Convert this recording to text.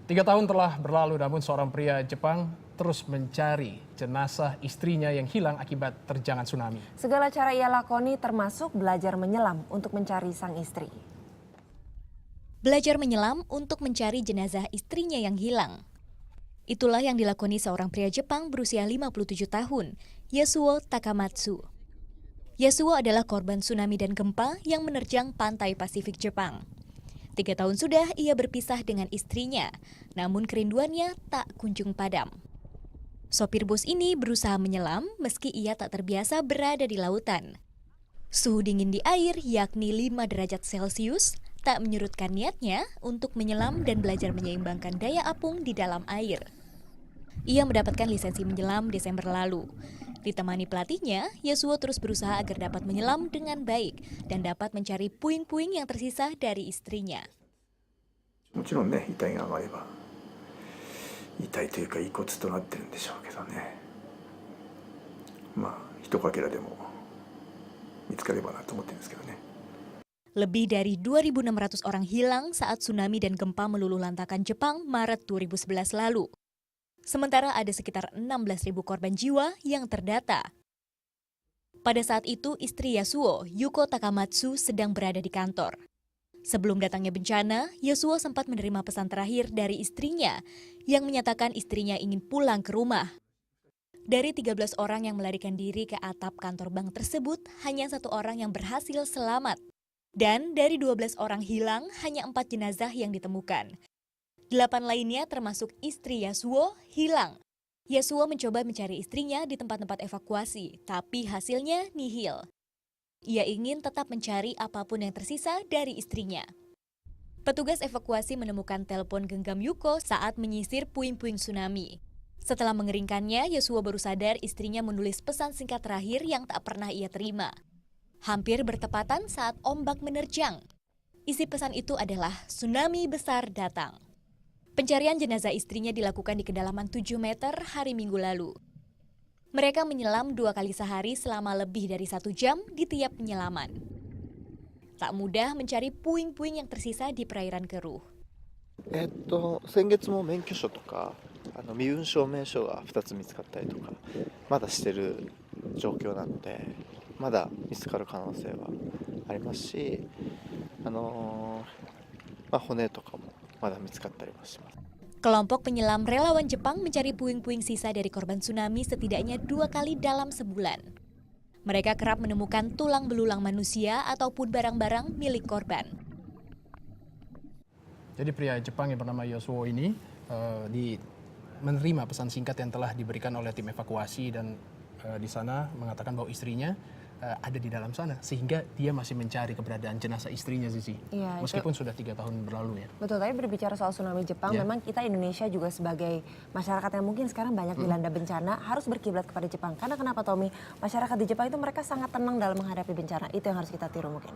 3 tahun telah berlalu namun seorang pria Jepang terus mencari jenazah istrinya yang hilang akibat terjangan tsunami. Segala cara ia lakoni termasuk belajar menyelam untuk mencari sang istri. Belajar menyelam untuk mencari jenazah istrinya yang hilang. Itulah yang dilakoni seorang pria Jepang berusia 57 tahun, Yasuo Takamatsu. Yasuo adalah korban tsunami dan gempa yang menerjang pantai Pasifik Jepang. 3 tahun sudah ia berpisah dengan istrinya, namun kerinduannya tak kunjung padam. Sopir bus ini berusaha menyelam meski ia tak terbiasa berada di lautan. Suhu dingin di air yakni 5 derajat Celcius tak menyurutkan niatnya untuk menyelam dan belajar menyeimbangkan daya apung di dalam air. Ia mendapatkan lisensi menyelam Desember lalu. Ditemani pelatihnya, Yasuo terus berusaha agar dapat menyelam dengan baik dan dapat mencari puing-puing yang tersisa dari istrinya. もちろんね、遺体が上がれば、遺体というか遺骨となってるんでしょうけどね。まあ、一かけらでも見つかればなと思ってるんですけどね。 Lebih dari 2.600 orang hilang saat tsunami dan gempa meluluhlantakan Jepang Maret 2011 lalu. Sementara ada sekitar 16.000 korban jiwa yang terdata. Pada saat itu, istri Yasuo, Yuko Takamatsu, sedang berada di kantor. Sebelum datangnya bencana, Yasuo sempat menerima pesan terakhir dari istrinya yang menyatakan istrinya ingin pulang ke rumah. Dari 13 orang yang melarikan diri ke atap kantor bank tersebut, hanya 1 orang yang berhasil selamat. Dan dari 12 orang hilang, hanya 4 jenazah yang ditemukan. 8 lainnya termasuk istri Yasuo hilang. Yasuo mencoba mencari istrinya di tempat-tempat evakuasi, tapi hasilnya nihil. Ia ingin tetap mencari apapun yang tersisa dari istrinya. Petugas evakuasi menemukan telepon genggam Yuko saat menyisir puing-puing tsunami. Setelah mengeringkannya, Yasuo baru sadar istrinya menulis pesan singkat terakhir yang tak pernah ia terima. Hampir bertepatan saat ombak menerjang. Isi pesan itu adalah tsunami besar datang. Pencarian jenazah istrinya dilakukan di kedalaman 7 meter hari Minggu lalu. Mereka menyelam 2 kali sehari selama lebih dari 1 jam di tiap penyelaman. Tak mudah mencari puing-puing yang tersisa di perairan keruh. 先月も免許証とか身分証明書が2つ見つかったりとかまだしてる状況なのでまだ見つかる可能性はありますし、骨とかもまだ見つかったりもします。 Kelompok penyelam relawan Jepang mencari puing-puing sisa dari korban tsunami setidaknya 2 kali dalam sebulan. Mereka kerap menemukan tulang belulang manusia ataupun barang-barang milik korban. Jadi pria Jepang yang bernama Yasuo ini menerima pesan singkat yang telah diberikan oleh tim evakuasi dan di sana mengatakan bahwa istrinya ada di dalam sana sehingga dia masih mencari keberadaan jenazah istrinya Zizi. Iya, meskipun sudah 3 tahun berlalu ya. Betul, tapi berbicara soal tsunami Jepang, memang kita Indonesia juga sebagai masyarakat yang mungkin sekarang banyak dilanda bencana harus berkiblat kepada Jepang. Karena kenapa Tommy? Masyarakat di Jepang itu mereka sangat tenang dalam menghadapi bencana. Itu yang harus kita tiru mungkin.